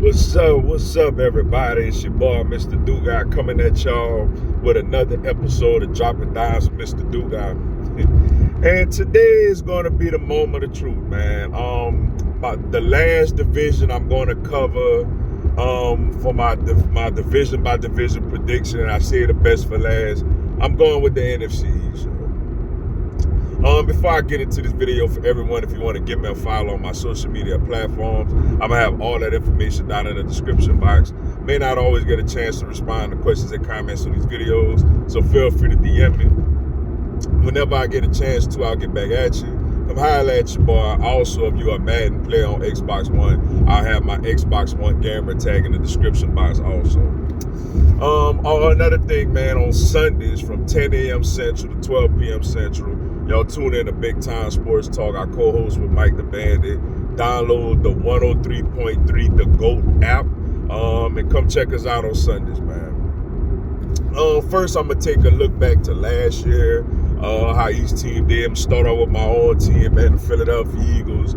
What's up, everybody? It's your boy, Mr. Dugai, coming at y'all with another episode of Dropping Dimes with Mr. Dugai. And today is going to be the moment of truth, man. The last division I'm going to cover for my division by division prediction, and I say the best for last. I'm going with the NFC EAST. Before I get into this video, for everyone, if you want to give me a follow on my social media platforms, I'm going to have all that information down in the description box. May not always get a chance to respond to questions and comments on these videos, so feel free to DM me. Whenever I get a chance to, I'll get back at you. Come holler at your boy. Also, if you're a Madden player on Xbox One, I'll have my Xbox One gamer tag in the description box also. Another thing, man, on Sundays from 10 a.m. Central to 12 p.m. Central, y'all tune in to Big Time Sports Talk. I co-host with Mike the Bandit. Download the 103.3 The GOAT app, and come check us out on Sundays, man. First, I'm going to take a look back to last year, how each team did. Start off with my own team, man, the Philadelphia Eagles.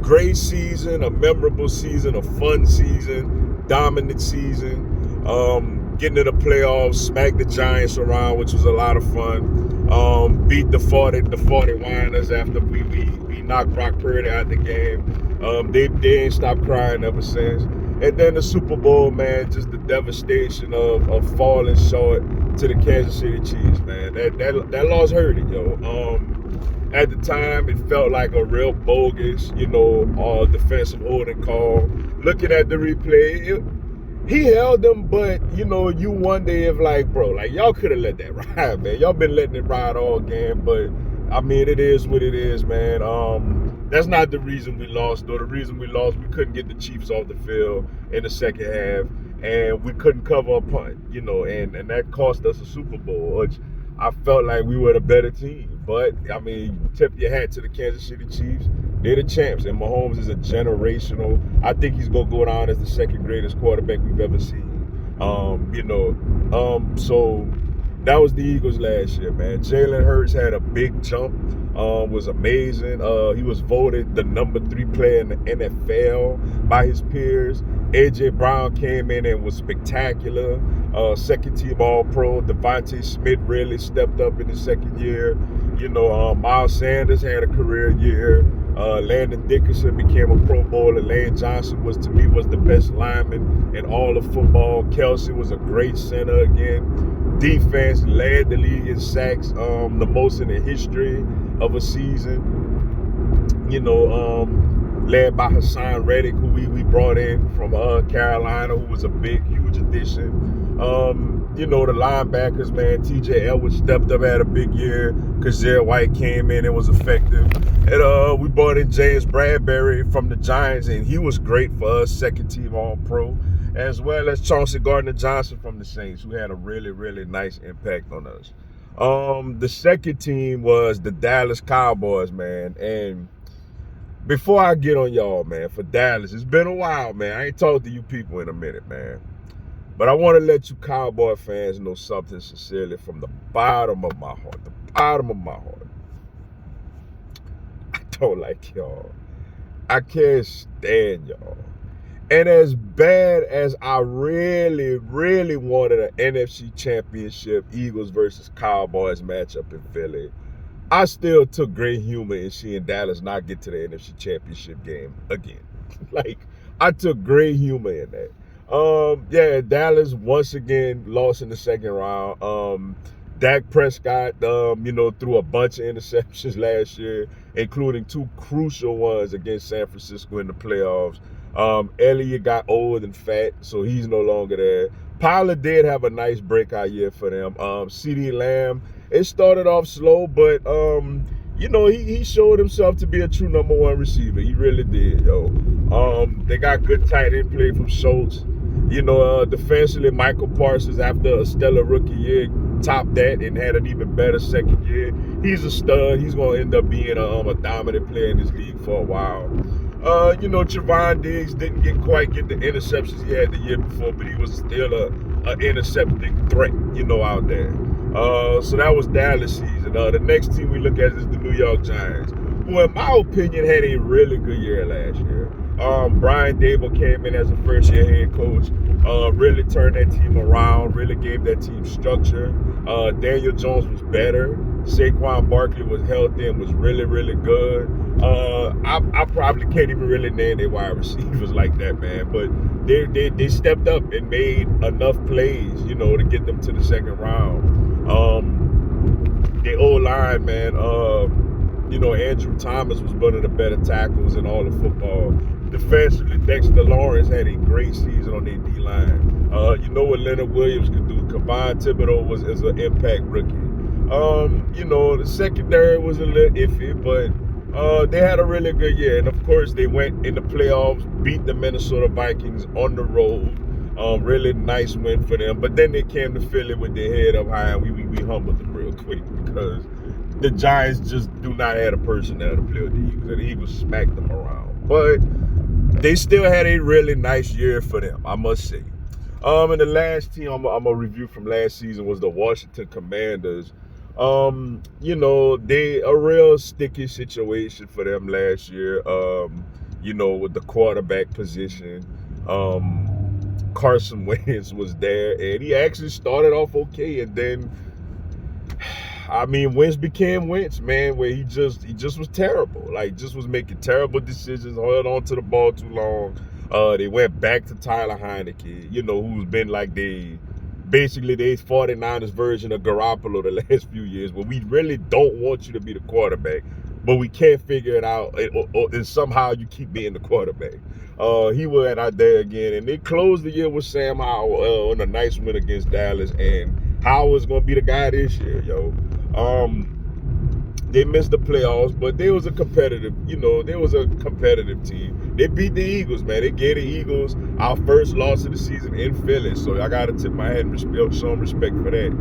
Great season, a memorable season, a fun season, dominant season. Getting to the playoffs, smacked the Giants around, which was a lot of fun. Beat the 40 Winers after we knocked Brock Purdy out the game. They ain't stopped crying ever since. And then the Super Bowl, man, just the devastation of falling short to the Kansas City Chiefs, man. That loss hurt it, yo. At the time, it felt like a real bogus, defensive holding call. Looking at the replay, he held them, but, you wonder if, y'all could have let that ride, man. Y'all been letting it ride all game, but, I mean, it is what it is, man. That's not the reason we lost, though. The reason we lost, we couldn't get the Chiefs off the field in the second half, and we couldn't cover a punt, and that cost us a Super Bowl, which I felt like we were the better team. But, I mean, tip your hat to the Kansas City Chiefs. They're the champs, and Mahomes is a generational. I think he's going to go down as the second greatest quarterback we've ever seen. So that was the Eagles last year, man. Jalen Hurts had a big jump, was amazing. He was voted the number 3 player in the NFL by his peers. A.J. Brown came in and was spectacular. Second team All-Pro. Devontae Smith really stepped up in his second year. Miles Sanders had a career year. Landon Dickerson became a Pro Bowler. Lane Johnson was the best lineman in all of football. Kelsey was a great center again. Defense led the league in sacks, the most in the history of a season. Led by Hassan Reddick, who we brought in from Carolina, who was a huge addition. The linebackers, man, T.J. Edwards stepped up, had a big year. Kazir White came in and was effective. And we brought in James Bradbury from the Giants, and he was great for us, second team All-Pro, as well as Chauncey Gardner-Johnson from the Saints, who had a really, really nice impact on us. The second team was the Dallas Cowboys, man. And before I get on y'all, man, for Dallas, it's been a while, man. I ain't talked to you people in a minute, man. But I want to let you Cowboy fans know something sincerely from the bottom of my heart. The bottom of my heart. I don't like y'all. I can't stand y'all. And as bad as I really, really wanted an NFC Championship, Eagles versus Cowboys matchup in Philly, I still took great humor in seeing Dallas not get to the NFC Championship game again. I took great humor in that. Dallas once again lost in the second round. Dak Prescott, threw a bunch of interceptions last year, including 2 crucial ones against San Francisco in the playoffs. Elliott got old and fat, so he's no longer there. Pollard did have a nice breakout year for them. CeeDee Lamb, it started off slow, but he showed himself to be a true number 1 receiver. He really did, yo. They got good tight end play from Schultz. Defensively, Michael Parsons, after a stellar rookie year, topped that and had an even better second year. He's a stud. He's going to end up being a dominant player in this league for a while. Trevon Diggs didn't quite get the interceptions he had the year before, but he was still an intercepting threat, out there. So that was Dallas season. The next team we look at is the New York Giants, who, in my opinion, had a really good year last year. Brian Dable came in as a first-year head coach, really turned that team around, really gave that team structure. Daniel Jones was better. Saquon Barkley was healthy and was really, really good. I probably can't even really name their wide receivers like that, man. But they stepped up and made enough plays, to get them to the second round. The O-line, man. Andrew Thomas was one of the better tackles in all of football. Defensively, Dexter Lawrence had a great season on their D-line. You know what Leonard Williams could do. Kavon Thibodeau is an impact rookie. The secondary was a little iffy, but they had a really good year. And, of course, they went in the playoffs, beat the Minnesota Vikings on the road. Really nice win for them. But then they came to Philly with their head up high, and we humbled them real quick because the Giants just do not have a personnel to play with the Eagles, and the Eagles smacked them around. But they still had a really nice year for them, I must say. And the last team I'm gonna review from last season was the Washington Commanders. They a real sticky situation for them last year. With the quarterback position. Carson Wentz was there, and he actually started off okay, and then Wentz became Wentz, man, where he just was terrible. Like, just was making terrible decisions, held on to the ball too long. They went back to Tyler Heineke, who's been like basically the 49ers version of Garoppolo the last few years, where we really don't want you to be the quarterback, but we can't figure it out, and somehow you keep being the quarterback. He went out there again, and they closed the year with Sam Howell on a nice win against Dallas, and Howell's gonna be the guy this year, yo. They missed the playoffs, but they was a competitive team. They beat the Eagles, man. They gave the Eagles our first loss of the season in Philly, so I gotta tip my hat and show them respect for that.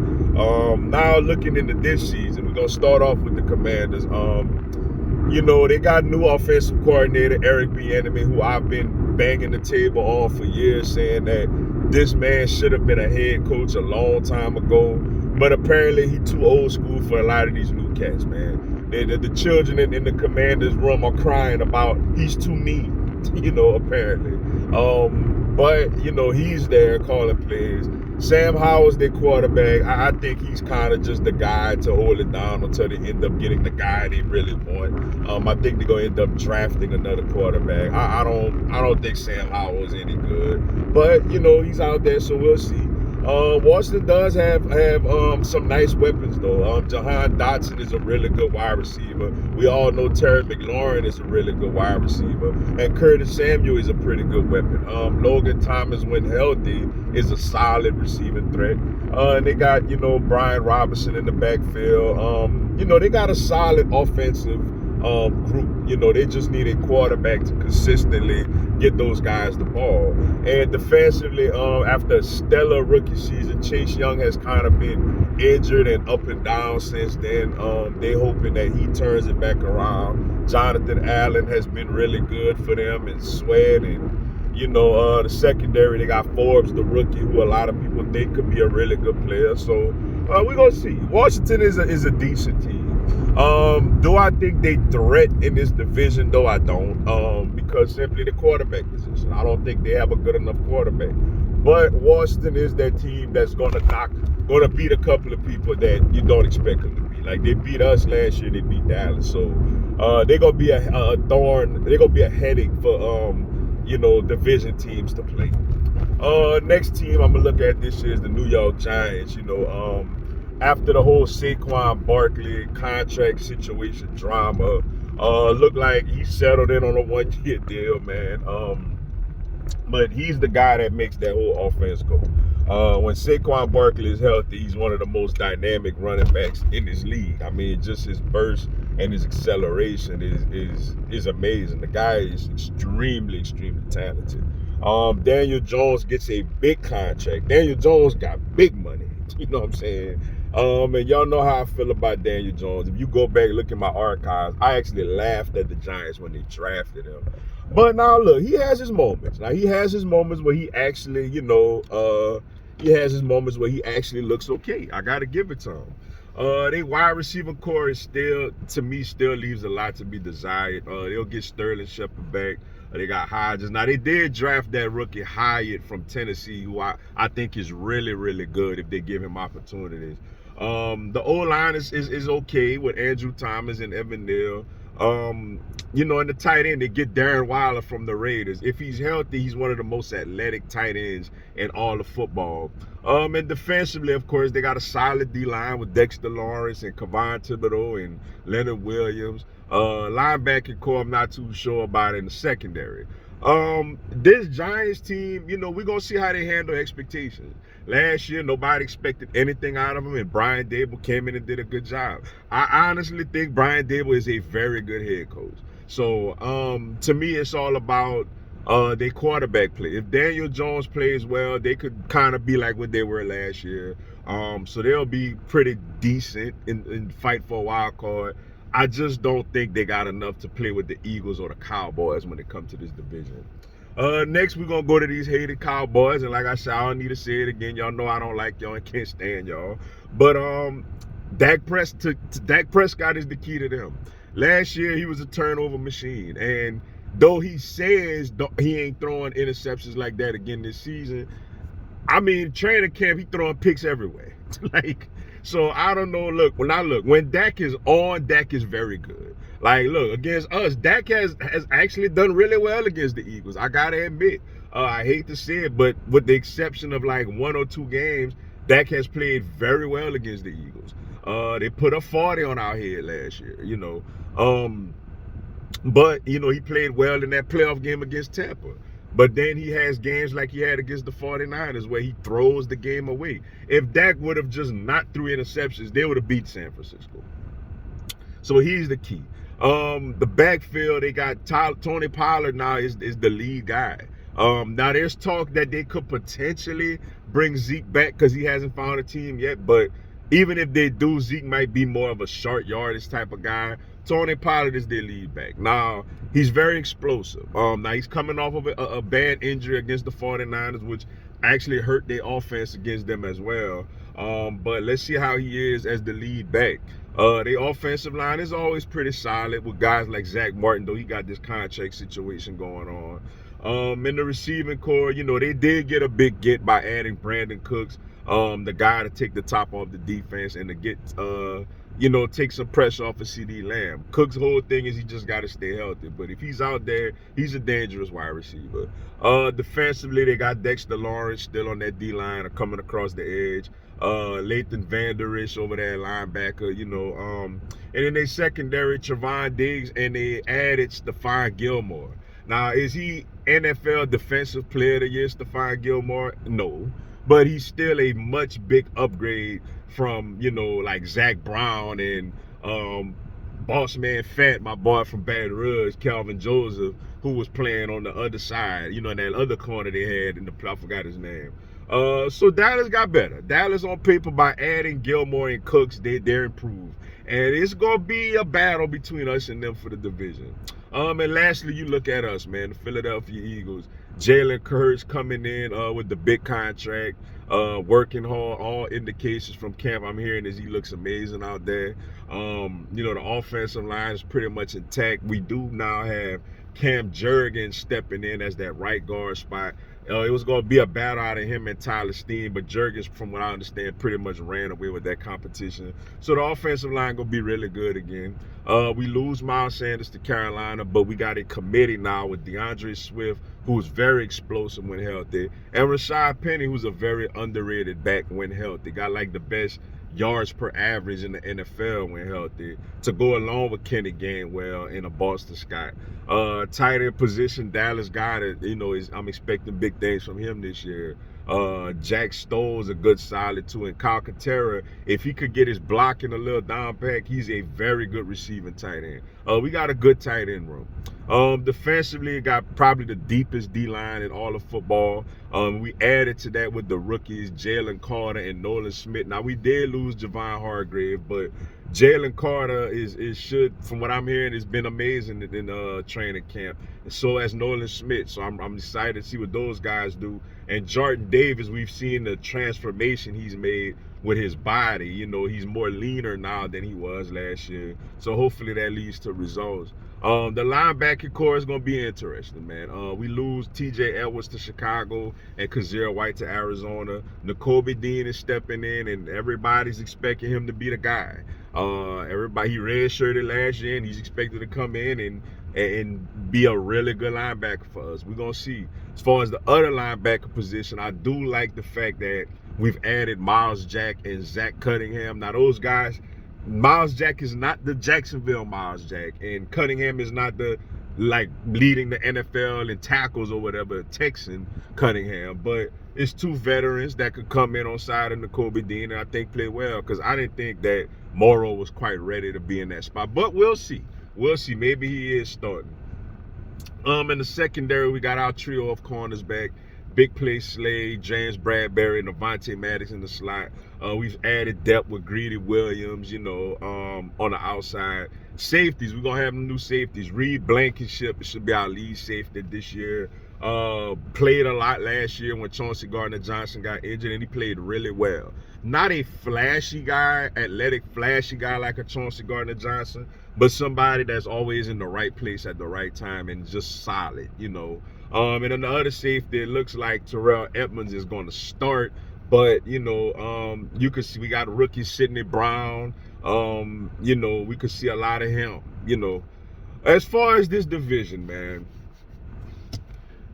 Now looking into this season, we're gonna start off with the Commanders. They got new offensive coordinator, Eric Bieniemy, who I've been banging the table on for years, saying that this man should have been a head coach a long time ago. But apparently he too old school for a lot of these new cats, man. The children in the Commanders' room are crying about he's too mean, apparently. But he's there calling plays. Sam Howell's their quarterback. I think he's kind of just the guy to hold it down until they end up getting the guy they really want. I think they're gonna end up drafting another quarterback. I don't think Sam Howell's any good, but he's out there, so we'll see. Washington does have some nice weapons though. Jahan Dotson is a really good wide receiver. We all know Terry McLaurin is a really good wide receiver, and Curtis Samuel is a pretty good weapon. Logan Thomas, when healthy, is a solid receiving threat. And they got Brian Robinson in the backfield. They got a solid offensive group. They just need a quarterback to consistently get those guys the ball. And defensively, after a stellar rookie season, Chase Young has kind of been injured and up and down since then. They're hoping that he turns it back around. Jonathan Allen has been really good for them, and Sweat, and the secondary, they got Forbes, the rookie, who a lot of people think could be a really good player. So we're gonna see. Washington is a decent team. Do I think they threat in this division? Though I don't, because simply the quarterback position. I don't think they have a good enough quarterback. But Washington is that team that's gonna beat a couple of people that you don't expect them to be. Like, they beat us last year, they beat Dallas, so they're gonna be a thorn. They're gonna be a headache for division teams to play. Next team I'm gonna look at this year is the New York Giants. After the whole Saquon Barkley contract situation drama, looked like he settled in on a one-year deal, man. But he's the guy that makes that whole offense go. When Saquon Barkley is healthy, he's one of the most dynamic running backs in this league. Just his burst and his acceleration is amazing. The guy is extremely, extremely talented. Daniel Jones gets a big contract. Daniel Jones got big money. You know what I'm saying? And y'all know how I feel about Daniel Jones. If you go back and look at my archives, I actually laughed at the Giants when they drafted him. But now look, he has his moments. Now he has his moments where he actually, looks okay. I gotta give it to him. They wide receiver core is still leaves a lot to be desired. They'll get Sterling Shepard back. They got Hodges. Now, they did draft that rookie Hyatt from Tennessee, who I think is really, really good if they give him opportunities. The O-line is okay with Andrew Thomas and Evan Neal. You know, in the tight end, they get Darren Waller from the Raiders. If he's healthy, he's one of the most athletic tight ends in all of football. And defensively, of course, they got a solid D-line with Dexter Lawrence and Kevon Thibodeau and Leonard Williams. Linebacker core, I'm not too sure about in the secondary. This Giants team, you know, we're going to see how they handle expectations. Last year, nobody expected anything out of them, and Brian Dable came in and did a good job. I honestly think Brian Dable is a very good head coach. So, to me, it's all about their quarterback play. If Daniel Jones plays well, they could kind of be like what they were last year. So they'll be pretty decent in fight for a wild card. I just don't think they got enough to play with the Eagles or the Cowboys when it comes to this division. Next, we're going to go to these hated Cowboys. And like I said, I don't need to say it again. Y'all know I don't like y'all and can't stand y'all. But Dak Prescott is the key to them. Last year, he was a turnover machine. And though he says he ain't throwing interceptions like that again this season, I mean, training camp, he throwing picks everywhere. So I don't know. Look, when Dak is on, Dak is very good. Like, look, against us, Dak has actually done really well against the Eagles. I gotta admit, I hate to say it, but with the exception of like 1 or 2 games, Dak has played very well against the Eagles. They put a 40 on our head last year, you know. But, you know, he played well in that playoff game against Tampa. But then he has games like he had against the 49ers where he throws the game away. If Dak would have just not threw interceptions, they would have beat San Francisco. So he's the key. The backfield, they got Tony Pollard now is the lead guy. Now there's talk that they could potentially bring Zeke back because he hasn't found a team yet. But even if they do, Zeke might be more of a short yardage type of guy. Tony Pollard is their lead back. Now, he's very explosive. Now, he's coming off of a bad injury against the 49ers, which actually hurt their offense against them as well. But let's see how he is as the lead back. Their offensive line is always pretty solid with guys like Zach Martin, though he got this contract situation going on. In the receiving core, you know, they did get a big get by adding Brandon Cooks, the guy to take the top off the defense and to get, you know, take some pressure off of CD Lamb. Cook's whole thing is he just got to stay healthy. But if he's out there, he's a dangerous wide receiver. Defensively, they got Dexter Lawrence still on that D-line coming across the edge. Lathan Vander Esch over there, linebacker, you know. And in their secondary, Trevon Diggs, and they added Stephon Gilmore. Now, is he NFL Defensive Player of the Year, Stephon Gilmore? No. But he's still a much big upgrade from, you know, like Zach Brown and Boss Man Fat, my boy from Baton Rouge, Calvin Joseph, who was playing on the other side, you know, that other corner they had in the play, I forgot his name. So Dallas got better. Dallas on paper, by adding Gilmore and Cooks, they're improved. And it's going to be a battle between us and them for the division. And lastly, you look at us, man, the Philadelphia Eagles. Jalen Hurts coming in with the big contract, working hard. All indications from camp I'm hearing is he looks amazing out there. You know, the offensive line is pretty much intact. We do now have Cam Jurgens stepping in as that right guard spot. It was going to be a battle out of him and Tyler Steen, but Jurgens, from what I understand, pretty much ran away with that competition. So the offensive line going to be really good again. We lose Miles Sanders to Carolina, but we got a committee now with DeAndre Swift, who's very explosive when healthy, and Rashad Penny, who's a very underrated back when healthy. Got like the best yards per average in the NFL when healthy, to go along with Kenny Gainwell and a Boston Scott. Tight end position, Dallas got it. You know, I'm expecting big things from him this year. Jack Stoll's a good solid too, and Kyle Katera, if he could get his blocking a little down back, he's a very good receiving tight end. We got a good tight end room. Defensively, got probably the deepest D-line in all of football. We added to that with the rookies, Jalen Carter and Nolan Smith. Now, we did lose Javon Hargrave, but Jalen Carter should, from what I'm hearing, has been amazing in training camp. And so has Nolan Smith. So I'm excited to see what those guys do. And Jordan Davis, we've seen the transformation he's made with his body. You know, he's more leaner now than he was last year. So hopefully that leads to results. The linebacker core is going to be interesting, man. We lose T.J. Edwards to Chicago and Kazir White to Arizona. Nakobe Dean is stepping in, and everybody's expecting him to be the guy. Everybody, he redshirted last year, and he's expected to come in and be a really good linebacker for us. We're going to see. As far as the other linebacker position, I do like the fact that we've added Miles Jack and Zach Cunningham. Now, those guys, Miles Jack is not the Jacksonville Miles Jack, and Cunningham is not the, like, leading the NFL in tackles or whatever, Texan Cunningham. But it's two veterans that could come in on side of Nakobe Dean, and I think play well, because I didn't think that Morrow was quite ready to be in that spot. But we'll see. We'll see. Maybe he is starting. In the secondary, we got our trio of corners back. Big Play Slade, James Bradbury, and Avonte Maddox in the slot. We've added depth with Greedy Williams, you know, on the outside. Safeties, we're going to have new safeties. Reed Blankenship should be our lead safety this year. Played a lot last year when Chauncey Gardner-Johnson got injured, and he played really well. Not a flashy guy, athletic, flashy guy like a Chauncey Gardner-Johnson, but somebody that's always in the right place at the right time and just solid, you know. And on the other safety, it looks like Terrell Edmonds is going to start, but, you know, you could see we got rookie Sidney Brown. You know, we could see a lot of him, you know. As far as this division, man,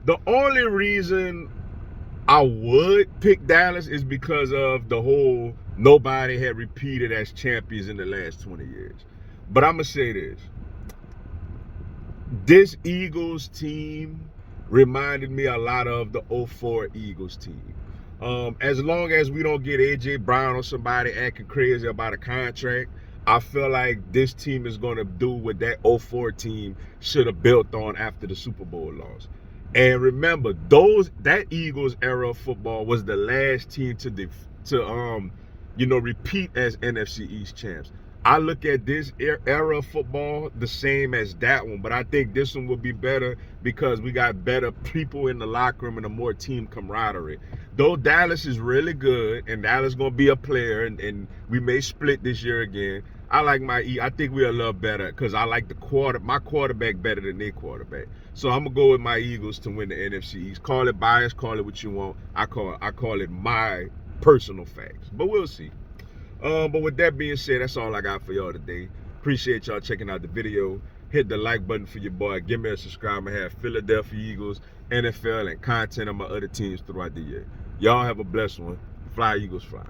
the only reason I would pick Dallas is because of the whole nobody had repeated as champions in the last 20 years. But I'm going to say this. This Eagles team reminded me a lot of the 04 Eagles team. As long as we don't get A.J. Brown or somebody acting crazy about a contract, I feel like this team is going to do what that 04 team should have built on after the Super Bowl loss. And remember, that Eagles era of football was the last team to you know, repeat as NFC East champs. I look at this era of football the same as that one, but I think this one will be better because we got better people in the locker room and a more team camaraderie. Though Dallas is really good and Dallas going to be a player, and we may split this year again, I think we're a little better because I like my quarterback better than their quarterback. So I'm going to go with my Eagles to win the NFC East. Call it bias, call it what you want. I call it my personal facts, but we'll see. But with that being said, that's all I got for y'all today. Appreciate y'all checking out the video. Hit the like button for your boy. Give me a subscribe. I have Philadelphia Eagles, NFL, and content on my other teams throughout the year. Y'all have a blessed one. Fly, Eagles, fly.